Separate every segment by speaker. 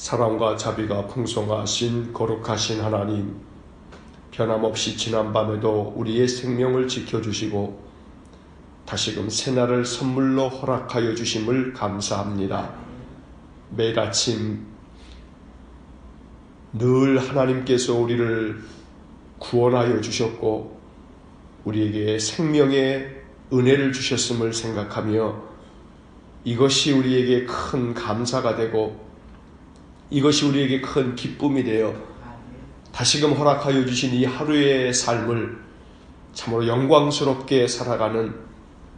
Speaker 1: 사랑과 자비가 풍성하신 거룩하신 하나님, 변함없이 지난밤에도 우리의 생명을 지켜주시고 다시금 새날을 선물로 허락하여 주심을 감사합니다. 매일 아침 늘 하나님께서 우리를 구원하여 주셨고 우리에게 생명의 은혜를 주셨음을 생각하며 이것이 우리에게 큰 감사가 되고 이것이 우리에게 큰 기쁨이 되어 다시금 허락하여 주신 이 하루의 삶을 참으로 영광스럽게 살아가는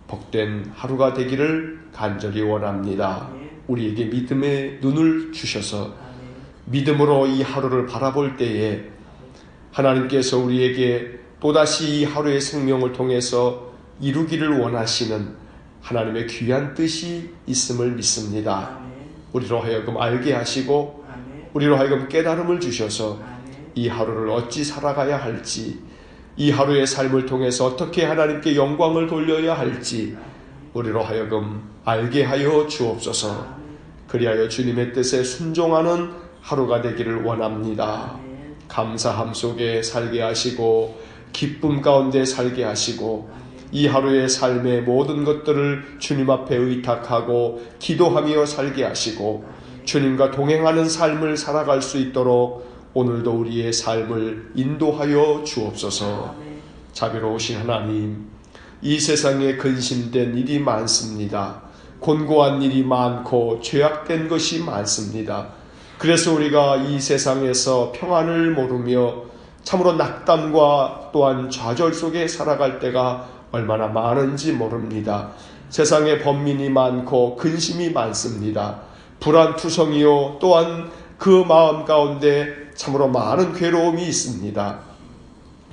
Speaker 1: 복된 하루가 되기를 간절히 원합니다. 우리에게 믿음의 눈을 주셔서 믿음으로 이 하루를 바라볼 때에 하나님께서 우리에게 또다시 이 하루의 생명을 통해서 이루기를 원하시는 하나님의 귀한 뜻이 있음을 믿습니다. 우리로 하여금 알게 하시고 우리로 하여금 깨달음을 주셔서 이 하루를 어찌 살아가야 할지, 이 하루의 삶을 통해서 어떻게 하나님께 영광을 돌려야 할지 우리로 하여금 알게 하여 주옵소서. 그리하여 주님의 뜻에 순종하는 하루가 되기를 원합니다. 감사함 속에 살게 하시고 기쁨 가운데 살게 하시고 이 하루의 삶의 모든 것들을 주님 앞에 의탁하고 기도하며 살게 하시고 주님과 동행하는 삶을 살아갈 수 있도록 오늘도 우리의 삶을 인도하여 주옵소서. 자비로우신 하나님, 이 세상에 근심된 일이 많습니다. 곤고한 일이 많고 죄악된 것이 많습니다. 그래서 우리가 이 세상에서 평안을 모르며 참으로 낙담과 또한 좌절 속에 살아갈 때가 얼마나 많은지 모릅니다. 세상에 번민이 많고 근심이 많습니다. 불안투성이요 또한 그 마음 가운데 참으로 많은 괴로움이 있습니다.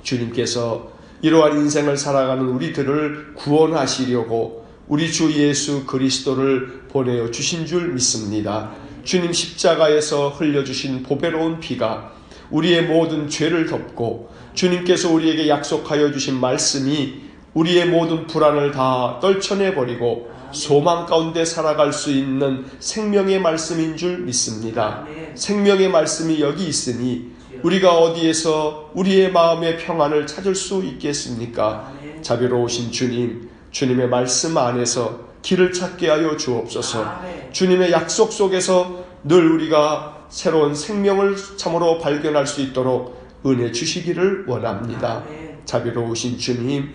Speaker 1: 주님께서 이러한 인생을 살아가는 우리들을 구원하시려고 우리 주 예수 그리스도를 보내어 주신 줄 믿습니다. 주님 십자가에서 흘려주신 보배로운 피가 우리의 모든 죄를 덮고 주님께서 우리에게 약속하여 주신 말씀이 우리의 모든 불안을 다 떨쳐내버리고 소망 가운데 살아갈 수 있는 생명의 말씀인 줄 믿습니다. 생명의 말씀이 여기 있으니 우리가 어디에서 우리의 마음의 평안을 찾을 수 있겠습니까? 자비로우신 주님, 주님의 말씀 안에서 길을 찾게 하여 주옵소서. 주님의 약속 속에서 늘 우리가 새로운 생명을 참으로 발견할 수 있도록 은혜 주시기를 원합니다. 자비로우신 주님,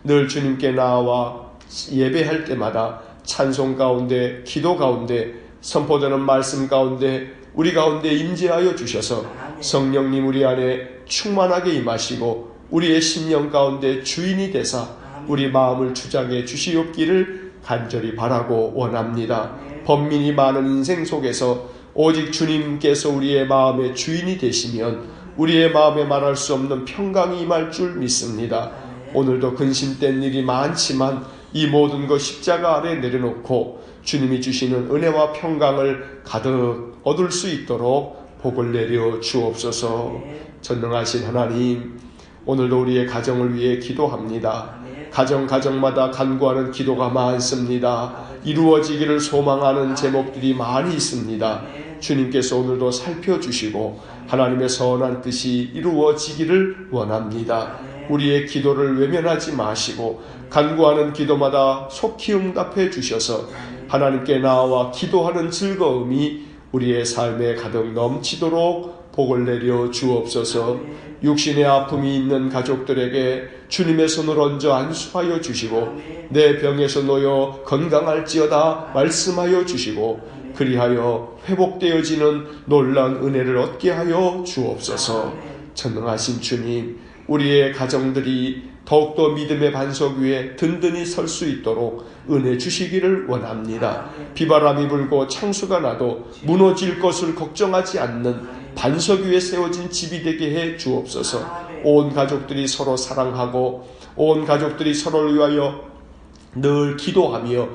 Speaker 1: 늘 주님께 나와 예배할 때마다 찬송 가운데, 기도 가운데, 선포되는 말씀 가운데 우리 가운데 임재하여 주셔서 성령님 우리 안에 충만하게 임하시고 우리의 심령 가운데 주인이 되사 우리 마음을 주장해 주시옵기를 간절히 바라고 원합니다. 번민이 많은 인생 속에서 오직 주님께서 우리의 마음의 주인이 되시면 우리의 마음에 말할 수 없는 평강이 임할 줄 믿습니다. 오늘도 근심된 일이 많지만 이 모든 것 십자가 아래 내려놓고 주님이 주시는 은혜와 평강을 가득 얻을 수 있도록 복을 내려 주옵소서. 전능하신 하나님, 오늘도 우리의 가정을 위해 기도합니다. 가정마다 간구하는 기도가 많습니다. 이루어지기를 소망하는 제목들이 많이 있습니다. 주님께서 오늘도 살펴주시고 하나님의 선한 뜻이 이루어지기를 원합니다. 우리의 기도를 외면하지 마시고 간구하는 기도마다 속히 응답해 주셔서 하나님께 나와 기도하는 즐거움이 우리의 삶에 가득 넘치도록 복을 내려 주옵소서. 육신의 아픔이 있는 가족들에게 주님의 손을 얹어 안수하여 주시고 내 병에서 놓여 건강할지어다 말씀하여 주시고 그리하여 회복되어지는 놀라운 은혜를 얻게 하여 주옵소서. 전능하신 주님, 우리의 가정들이 더욱더 믿음의 반석 위에 든든히 설 수 있도록 은혜 주시기를 원합니다. 비바람이 불고 창수가 나도 무너질 것을 걱정하지 않는 반석 위에 세워진 집이 되게 해 주옵소서. 온 가족들이 서로 사랑하고 온 가족들이 서로를 위하여 늘 기도하며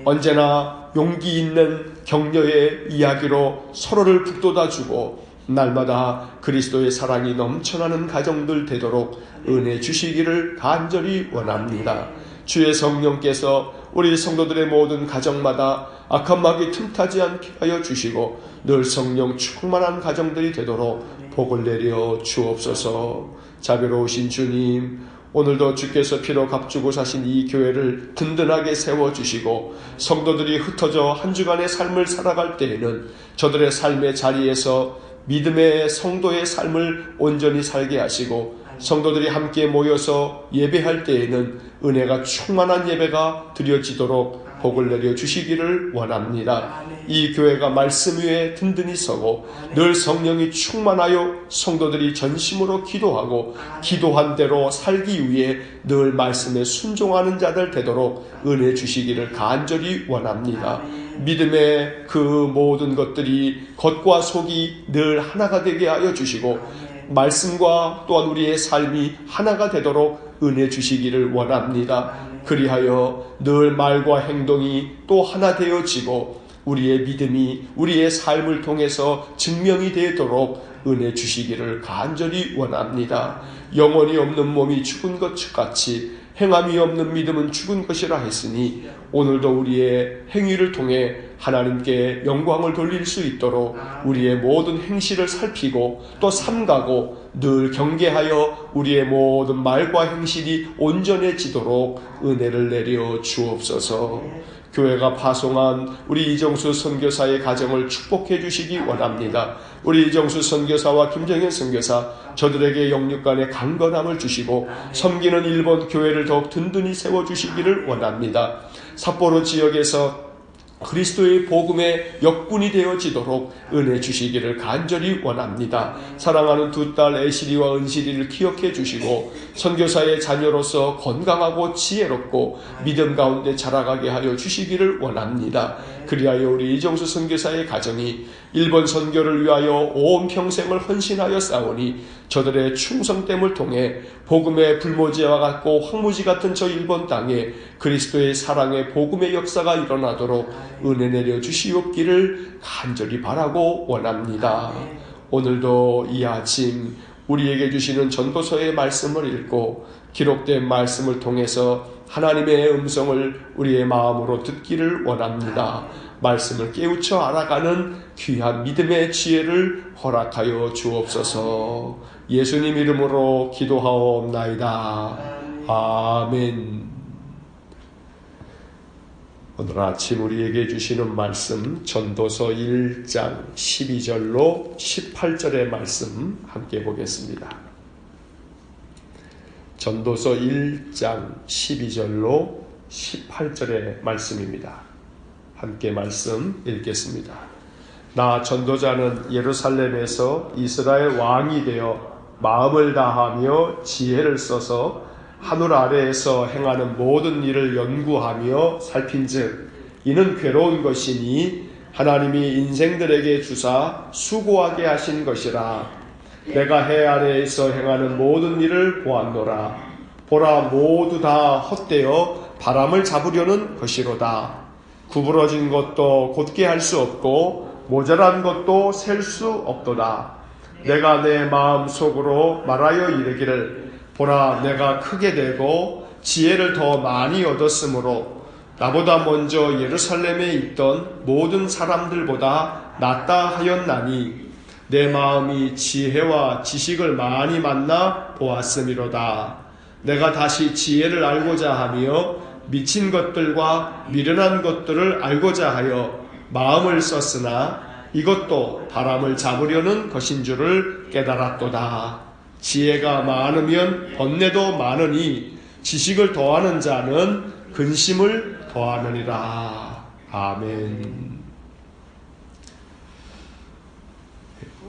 Speaker 1: 언제나 용기 있는 격려의 이야기로 서로를 북돋아주고 날마다 그리스도의 사랑이 넘쳐나는 가정들 되도록 은혜 주시기를 간절히 원합니다. 주의 성령께서 우리 성도들의 모든 가정마다 악한 마귀 틈타지 않게 하여 주시고 늘 성령 충만한 가정들이 되도록 복을 내려 주옵소서. 자비로우신 주님, 오늘도 주께서 피로 값주고 사신 이 교회를 든든하게 세워주시고 성도들이 흩어져 한 주간의 삶을 살아갈 때에는 저들의 삶의 자리에서 믿음의 성도의 삶을 온전히 살게 하시고 성도들이 함께 모여서 예배할 때에는 은혜가 충만한 예배가 드려지도록 복을 내려 주시기를 원합니다. 이 교회가 말씀 위에 든든히 서고 늘 성령이 충만하여 성도들이 전심으로 기도하고 기도한 대로 살기 위해 늘 말씀에 순종하는 자들 되도록 은혜 주시기를 간절히 원합니다. 믿음의 그 모든 것들이 겉과 속이 늘 하나가 되게 하여 주시고 말씀과 또한 우리의 삶이 하나가 되도록 은혜 주시기를 원합니다. 그리하여 늘 말과 행동이 또 하나 되어지고 우리의 믿음이 우리의 삶을 통해서 증명이 되도록 은혜 주시기를 간절히 원합니다. 영혼이 없는 몸이 죽은 것 같이 행함이 없는 믿음은 죽은 것이라 했으니 오늘도 우리의 행위를 통해 하나님께 영광을 돌릴 수 있도록 우리의 모든 행실을 살피고 또 삼가고 늘 경계하여 우리의 모든 말과 행실이 온전해지도록 은혜를 내려 주옵소서. 교회가 파송한 우리 이정수 선교사의 가정을 축복해 주시기 원합니다. 우리 이정수 선교사와 김정현 선교사, 저들에게 영육간의 강건함을 주시고 섬기는 일본 교회를 더욱 든든히 세워주시기를 원합니다. 삿포로 지역에서 그리스도의 복음의 역군이 되어지도록 은혜 주시기를 간절히 원합니다. 사랑하는 두 딸 애시리와 은실이를 기억해 주시고 선교사의 자녀로서 건강하고 지혜롭고 믿음 가운데 자라가게 하여 주시기를 원합니다. 그리하여 우리 이정수 선교사의 가정이 일본 선교를 위하여 온 평생을 헌신하여 싸우니 저들의 충성됨을 통해 복음의 불모지와 같고 황무지 같은 저 일본 땅에 그리스도의 사랑의 복음의 역사가 일어나도록 은혜 내려 주시옵기를 간절히 바라고 원합니다. 오늘도 이 아침 우리에게 주시는 전도서의 말씀을 읽고 기록된 말씀을 통해서 하나님의 음성을 우리의 마음으로 듣기를 원합니다. 말씀을 깨우쳐 알아가는 귀한 믿음의 지혜를 허락하여 주옵소서. 예수님 이름으로 기도하옵나이다. 아멘. 오늘 아침 우리에게 주시는 말씀 전도서 1장 12절로 18절의 말씀 함께 보겠습니다. 전도서 1장 12절로 18절의 말씀입니다. 함께 말씀 읽겠습니다. 나 전도자는 예루살렘에서 이스라엘 왕이 되어 마음을 다하며 지혜를 써서 하늘 아래에서 행하는 모든 일을 연구하며 살핀즉 이는 괴로운 것이니 하나님이 인생들에게 주사 수고하게 하신 것이라. 내가 해 아래에서 행하는 모든 일을 보았노라. 보라, 모두 다 헛되어 바람을 잡으려는 것이로다. 구부러진 것도 곧게 할 수 없고 모자란 것도 셀 수 없도다. 내가 내 마음 속으로 말하여 이르기를 보라, 내가 크게 되고 지혜를 더 많이 얻었으므로 나보다 먼저 예루살렘에 있던 모든 사람들보다 낫다 하였나니 내 마음이 지혜와 지식을 많이 만나 보았음이로다. 내가 다시 지혜를 알고자 하며 미친 것들과 미련한 것들을 알고자 하여 마음을 썼으나 이것도 바람을 잡으려는 것인 줄을 깨달았도다. 지혜가 많으면 번뇌도 많으니 지식을 더하는 자는 근심을 더하느니라. 아멘.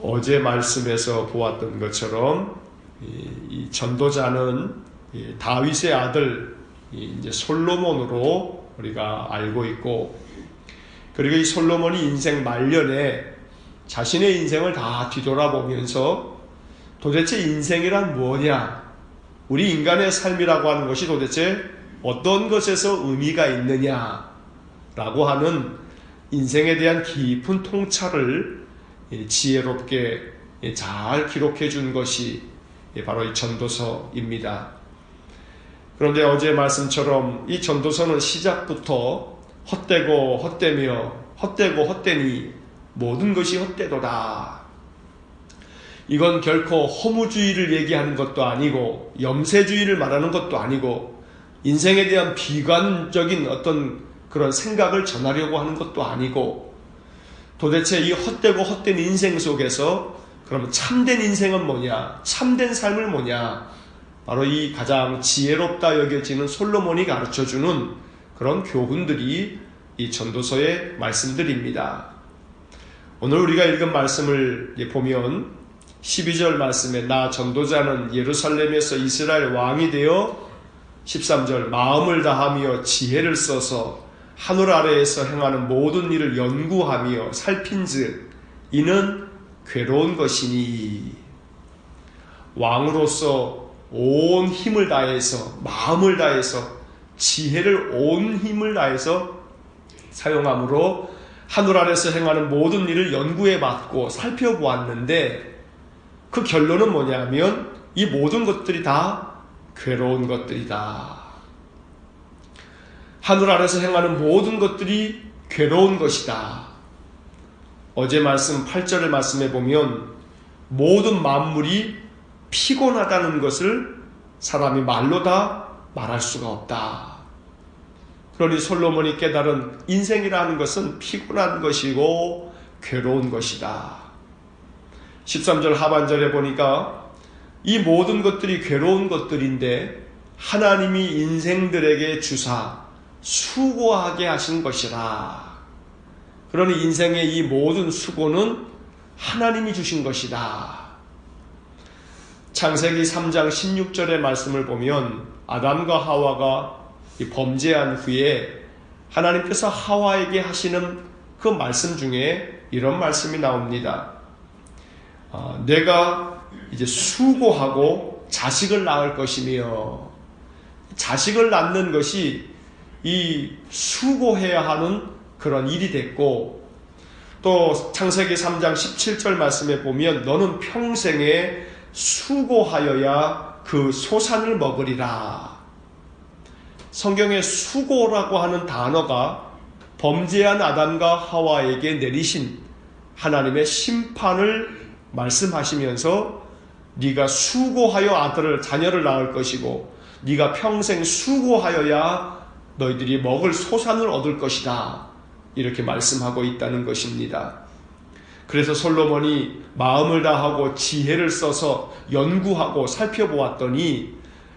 Speaker 1: 어제 말씀에서 보았던 것처럼 이 전도자는 다윗의 아들 이제 솔로몬으로 우리가 알고 있고, 그리고 이 솔로몬이 인생 말년에 자신의 인생을 다 뒤돌아보면서 도대체 인생이란 뭐냐? 우리 인간의 삶이라고 하는 것이 도대체 어떤 것에서 의미가 있느냐라고 하는 인생에 대한 깊은 통찰을 지혜롭게 잘 기록해 준 것이 바로 이 전도서입니다. 그런데 어제 말씀처럼 이 전도서는 시작부터 헛되고 헛되며 헛되고 헛되니 모든 것이 헛되도다. 이건 결코 허무주의를 얘기하는 것도 아니고 염세주의를 말하는 것도 아니고 인생에 대한 비관적인 어떤 그런 생각을 전하려고 하는 것도 아니고, 도대체 이 헛되고 헛된 인생 속에서 그러면 참된 인생은 뭐냐, 참된 삶을 뭐냐, 바로 이 가장 지혜롭다 여겨지는 솔로몬이 가르쳐주는 그런 교훈들이 이 전도서의 말씀들입니다. 오늘 우리가 읽은 말씀을 보면 12절 말씀에 나 전도자는 예루살렘에서 이스라엘 왕이 되어 13절 마음을 다하며 지혜를 써서 하늘 아래에서 행하는 모든 일을 연구하며 살핀즉 이는 괴로운 것이니, 왕으로서 온 힘을 다해서 마음을 다해서 지혜를 온 힘을 다해서 사용함으로 하늘 아래에서 행하는 모든 일을 연구해 봤고 살펴보았는데 그 결론은 뭐냐면 이 모든 것들이 다 괴로운 것들이다. 하늘 아래에서 행하는 모든 것들이 괴로운 것이다. 어제 말씀 8절의 말씀에 보면 모든 만물이 피곤하다는 것을 사람이 말로 다 말할 수가 없다. 그러니 솔로몬이 깨달은 인생이라는 것은 피곤한 것이고 괴로운 것이다. 13절 하반절에 보니까 이 모든 것들이 괴로운 것들인데 하나님이 인생들에게 주사 수고하게 하신 것이라. 그러니 인생의 이 모든 수고는 하나님이 주신 것이다. 창세기 3장 16절의 말씀을 보면 아담과 하와가 범죄한 후에 하나님께서 하와에게 하시는 그 말씀 중에 이런 말씀이 나옵니다. 내가 이제 수고하고 자식을 낳을 것이며, 자식을 낳는 것이 이 수고해야 하는 그런 일이 됐고, 또 창세기 3장 17절 말씀에 보면 너는 평생에 수고하여야 그 소산을 먹으리라. 성경에 수고라고 하는 단어가 범죄한 아담과 하와에게 내리신 하나님의 심판을 말씀하시면서 네가 수고하여 자녀를 낳을 것이고 네가 평생 수고하여야 너희들이 먹을 소산을 얻을 것이다, 이렇게 말씀하고 있다는 것입니다. 그래서 솔로몬이 마음을 다하고 지혜를 써서 연구하고 살펴보았더니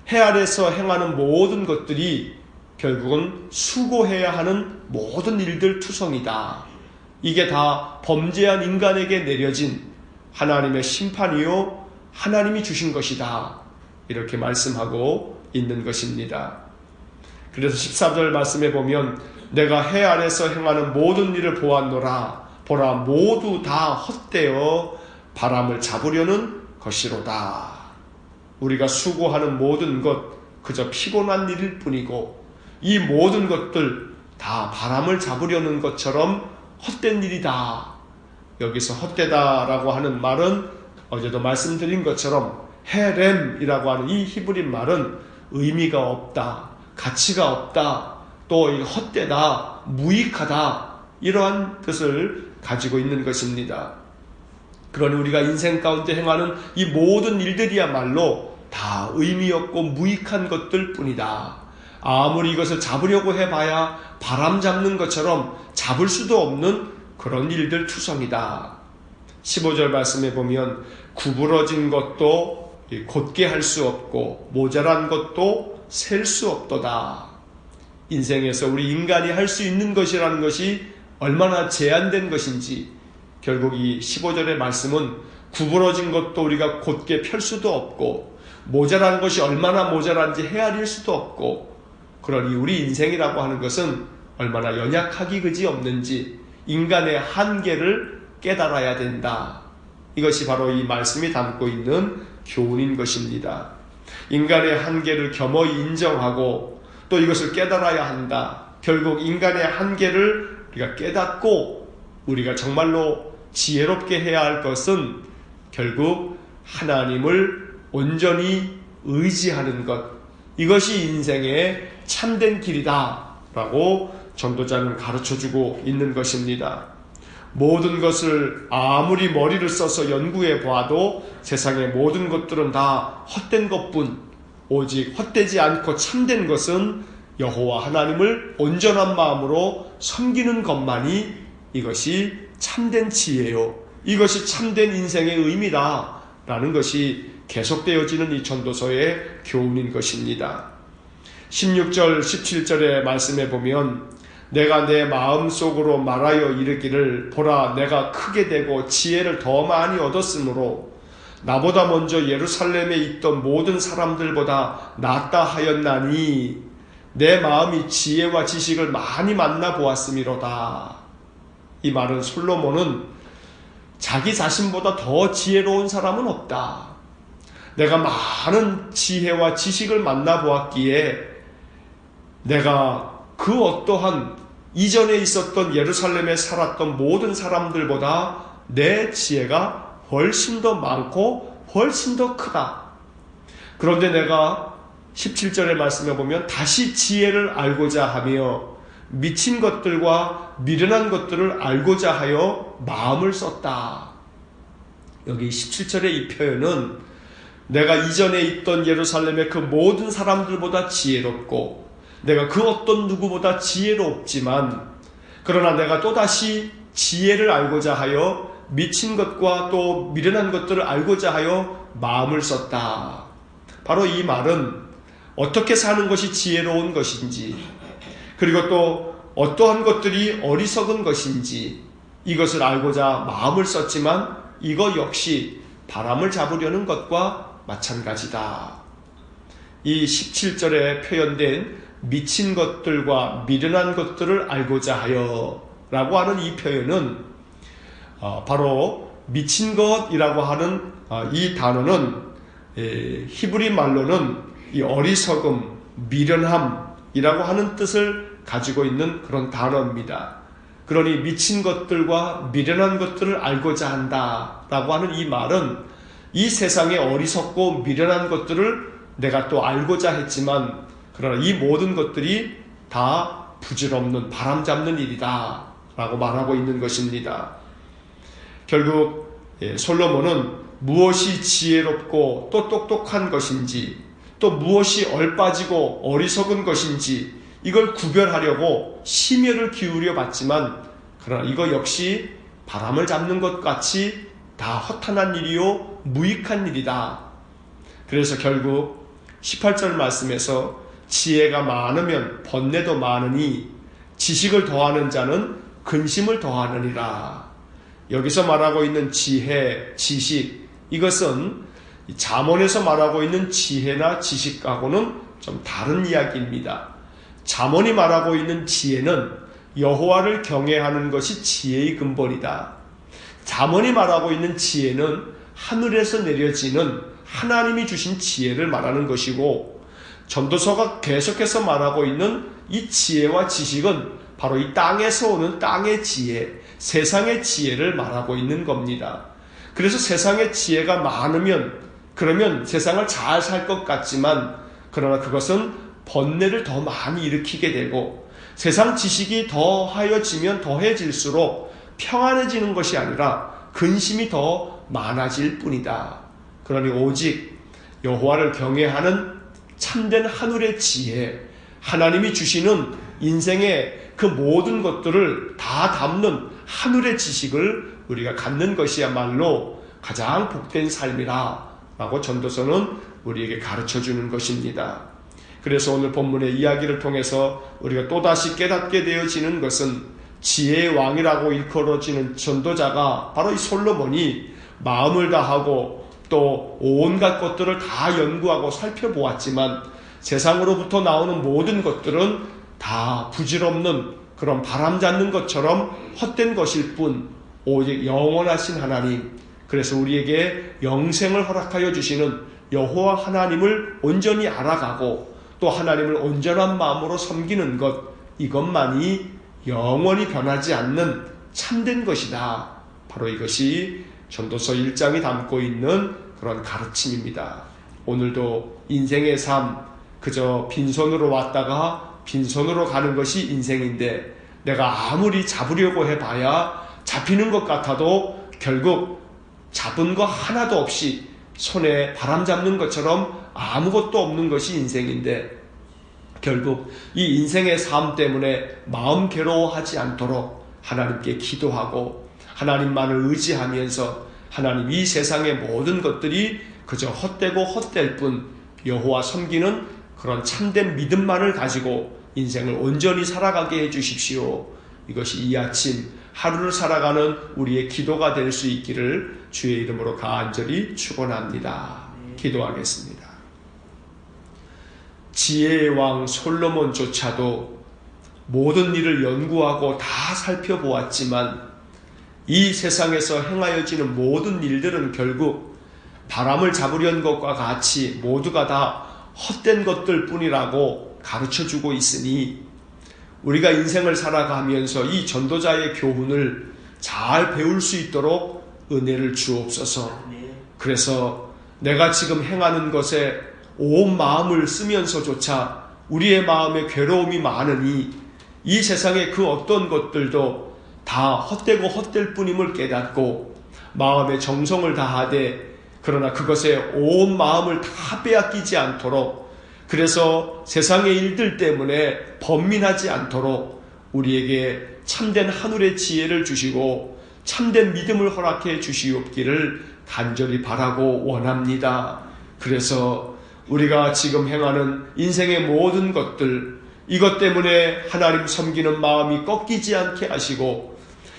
Speaker 1: 해 아래서 행하는 모든 것들이 결국은 수고해야 하는 모든 일들 투성이다. 이게 다 범죄한 인간에게 내려진 하나님의 심판이요 하나님이 주신 것이다, 이렇게 말씀하고 있는 것입니다. 그래서 14절 말씀에 보면 내가 해 아래서 행하는 모든 일을 보았노라. 보라, 모두 다 헛되어 바람을 잡으려는 것이로다. 우리가 수고하는 모든 것 그저 피곤한 일일 뿐이고 이 모든 것들 다 바람을 잡으려는 것처럼 헛된 일이다. 여기서 헛되다라고 하는 말은 어제도 말씀드린 것처럼 헤렘이라고 하는 이 히브리 말은 의미가 없다, 가치가 없다, 또 헛되다, 무익하다, 이러한 뜻을 가지고 있는 것입니다. 그러니 우리가 인생 가운데 행하는 이 모든 일들이야말로 다 의미 없고 무익한 것들 뿐이다. 아무리 이것을 잡으려고 해봐야 바람 잡는 것처럼 잡을 수도 없는 그런 일들 투성이다. 15절 말씀에 보면 구부러진 것도 곧게 할 수 없고 모자란 것도 셀 수 없도다. 인생에서 우리 인간이 할 수 있는 것이라는 것이 얼마나 제한된 것인지, 결국 이 15절의 말씀은 구부러진 것도 우리가 곧게 펼 수도 없고 모자란 것이 얼마나 모자란지 헤아릴 수도 없고, 그러니 우리 인생이라고 하는 것은 얼마나 연약하기 그지 없는지 인간의 한계를 깨달아야 된다. 이것이 바로 이 말씀이 담고 있는 교훈인 것입니다. 인간의 한계를 겸허히 인정하고 또 이것을 깨달아야 한다. 결국 인간의 한계를 우리가 깨닫고 우리가 정말로 지혜롭게 해야 할 것은 결국 하나님을 온전히 의지하는 것, 이것이 인생의 참된 길이다 라고 전도자는 가르쳐주고 있는 것입니다. 모든 것을 아무리 머리를 써서 연구해 보아도 세상의 모든 것들은 다 헛된 것뿐, 오직 헛되지 않고 참된 것은 여호와 하나님을 온전한 마음으로 섬기는 것만이 이것이 참된 지혜요, 이것이 참된 인생의 의미다 라는 것이 계속되어지는 이 전도서의 교훈인 것입니다. 16절 17절의 말씀에 보면 내가 내 마음속으로 말하여 이르기를 보라 내가 크게 되고 지혜를 더 많이 얻었으므로 나보다 먼저 예루살렘에 있던 모든 사람들보다 낫다 하였나니 내 마음이 지혜와 지식을 많이 만나 보았음이로다. 이 말은 솔로몬은 자기 자신보다 더 지혜로운 사람은 없다. 내가 많은 지혜와 지식을 만나 보았기에 내가 그 어떠한 이전에 있었던 예루살렘에 살았던 모든 사람들보다 내 지혜가 훨씬 더 많고 훨씬 더 크다. 그런데 내가 17절의 말씀에 보면 다시 지혜를 알고자 하며 미친 것들과 미련한 것들을 알고자 하여 마음을 썼다. 여기 17절의 이 표현은 내가 이전에 있던 예루살렘의 그 모든 사람들보다 지혜롭고 내가 그 어떤 누구보다 지혜롭지만 그러나 내가 또다시 지혜를 알고자 하여 미친 것과 또 미련한 것들을 알고자 하여 마음을 썼다. 바로 이 말은 어떻게 사는 것이 지혜로운 것인지 그리고 또 어떠한 것들이 어리석은 것인지 이것을 알고자 마음을 썼지만 이거 역시 바람을 잡으려는 것과 마찬가지다. 이 17절에 표현된 미친 것들과 미련한 것들을 알고자 하여 라고 하는 이 표현은 바로 미친 것이라고 하는 이 단어는 히브리 말로는 이 어리석음, 미련함이라고 하는 뜻을 가지고 있는 그런 단어입니다. 그러니 미친 것들과 미련한 것들을 알고자 한다라고 하는 이 말은 이 세상의 어리석고 미련한 것들을 내가 또 알고자 했지만 그러나 이 모든 것들이 다 부질없는 바람잡는 일이다 라고 말하고 있는 것입니다. 결국 솔로몬은 무엇이 지혜롭고 또 똑똑한 것인지 또 무엇이 얼빠지고 어리석은 것인지 이걸 구별하려고 심혈을 기울여 봤지만 그러나 이거 역시 바람을 잡는 것 같이 다 허탄한 일이요 무익한 일이다. 그래서 결국 18절 말씀에서 지혜가 많으면 번뇌도 많으니 지식을 더하는 자는 근심을 더하느니라. 여기서 말하고 있는 지혜, 지식 이것은 잠언에서 말하고 있는 지혜나 지식하고는 좀 다른 이야기입니다. 잠언이 말하고 있는 지혜는 여호와를 경외하는 것이 지혜의 근본이다. 잠언이 말하고 있는 지혜는 하늘에서 내려지는 하나님이 주신 지혜를 말하는 것이고 전도서가 계속해서 말하고 있는 이 지혜와 지식은 바로 이 땅에서 오는 땅의 지혜, 세상의 지혜를 말하고 있는 겁니다. 그래서 세상의 지혜가 많으면 그러면 세상을 잘 살 것 같지만 그러나 그것은 번뇌를 더 많이 일으키게 되고 세상 지식이 더하여지면 더해질수록 평안해지는 것이 아니라 근심이 더 많아질 뿐이다. 그러니 오직 여호와를 경외하는 참된 하늘의 지혜, 하나님이 주시는 인생의 그 모든 것들을 다 담는 하늘의 지식을 우리가 갖는 것이야말로 가장 복된 삶이라 라고 전도서는 우리에게 가르쳐주는 것입니다. 그래서 오늘 본문의 이야기를 통해서 우리가 또다시 깨닫게 되어지는 것은 지혜의 왕이라고 일컬어지는 전도자가 바로 이 솔로몬이 마음을 다하고 또 온갖 것들을 다 연구하고 살펴보았지만 세상으로부터 나오는 모든 것들은 다 부질없는 그런 바람잡는 것처럼 헛된 것일 뿐 오직 영원하신 하나님, 그래서 우리에게 영생을 허락하여 주시는 여호와 하나님을 온전히 알아가고 또 하나님을 온전한 마음으로 섬기는 것, 이것만이 영원히 변하지 않는 참된 것이다. 바로 이것이 전도서 1장이 담고 있는 그런 가르침입니다. 오늘도 인생의 삶, 그저 빈손으로 왔다가 빈손으로 가는 것이 인생인데, 내가 아무리 잡으려고 해봐야 잡히는 것 같아도 결국 잡은 거 하나도 없이 손에 바람 잡는 것처럼 아무것도 없는 것이 인생인데, 결국 이 인생의 삶 때문에 마음 괴로워하지 않도록 하나님께 기도하고 하나님만을 의지하면서, 하나님, 이 세상의 모든 것들이 그저 헛되고 헛될 뿐 여호와 섬기는 그런 참된 믿음만을 가지고 인생을 온전히 살아가게 해주십시오. 이것이 이 아침 하루를 살아가는 우리의 기도가 될 수 있기를 주의 이름으로 간절히 축원합니다. 기도하겠습니다. 지혜의 왕 솔로몬조차도 모든 일을 연구하고 다 살펴보았지만 이 세상에서 행하여지는 모든 일들은 결국 바람을 잡으려는 것과 같이 모두가 다 헛된 것들 뿐이라고 가르쳐주고 있으니, 우리가 인생을 살아가면서 이 전도자의 교훈을 잘 배울 수 있도록 은혜를 주옵소서. 그래서 내가 지금 행하는 것에 온 마음을 쓰면서조차 우리의 마음에 괴로움이 많으니 이 세상의 그 어떤 것들도 다 헛되고 헛될 뿐임을 깨닫고 마음의 정성을 다하되, 그러나 그것에 온 마음을 다 빼앗기지 않도록, 그래서 세상의 일들 때문에 번민하지 않도록 우리에게 참된 하늘의 지혜를 주시고 참된 믿음을 허락해 주시옵기를 간절히 바라고 원합니다. 그래서 우리가 지금 행하는 인생의 모든 것들, 이것 때문에 하나님 섬기는 마음이 꺾이지 않게 하시고,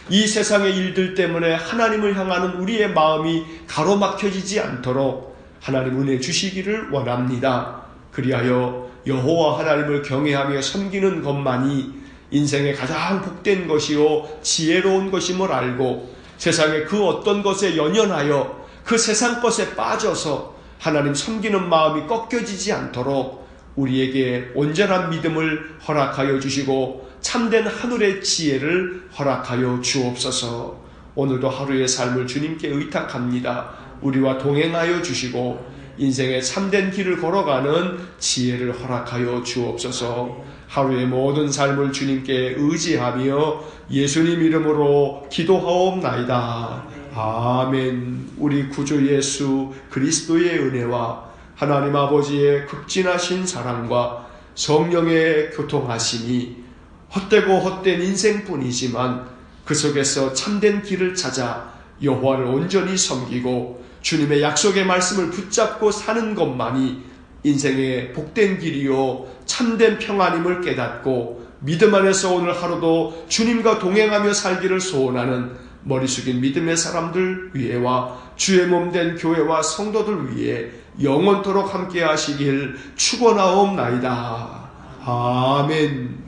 Speaker 1: 이 세상의 일들 때문에 하나님을 향하는 우리의 마음이 가로막혀지지 않도록 하나님 은혜 주시기를 원합니다. 그리하여 여호와 하나님을 경외하며 섬기는 것만이 인생의 가장 복된 것이요 지혜로운 것임을 알고, 세상의 그 어떤 것에 연연하여 그 세상 것에 빠져서 하나님 섬기는 마음이 꺾여지지 않도록 우리에게 온전한 믿음을 허락하여 주시고 참된 하늘의 지혜를 허락하여 주옵소서. 오늘도 하루의 삶을 주님께 의탁합니다. 우리와 동행하여 주시고 인생의 참된 길을 걸어가는 지혜를 허락하여 주옵소서. 하루의 모든 삶을 주님께 의지하며 예수님 이름으로 기도하옵나이다. 아멘. 우리 구주 예수 그리스도의 은혜와 하나님 아버지의 극진하신 사랑과 성령의 교통하심이 헛되고 헛된 인생뿐이지만 그 속에서 참된 길을 찾아 여호와를 온전히 섬기고 주님의 약속의 말씀을 붙잡고 사는 것만이 인생의 복된 길이요 참된 평안임을 깨닫고 믿음 안에서 오늘 하루도 주님과 동행하며 살기를 소원하는 머리 숙인 믿음의 사람들 위에와 주의 몸된 교회와 성도들 위에 영원토록 함께 하시길 축원하옵나이다. 아멘.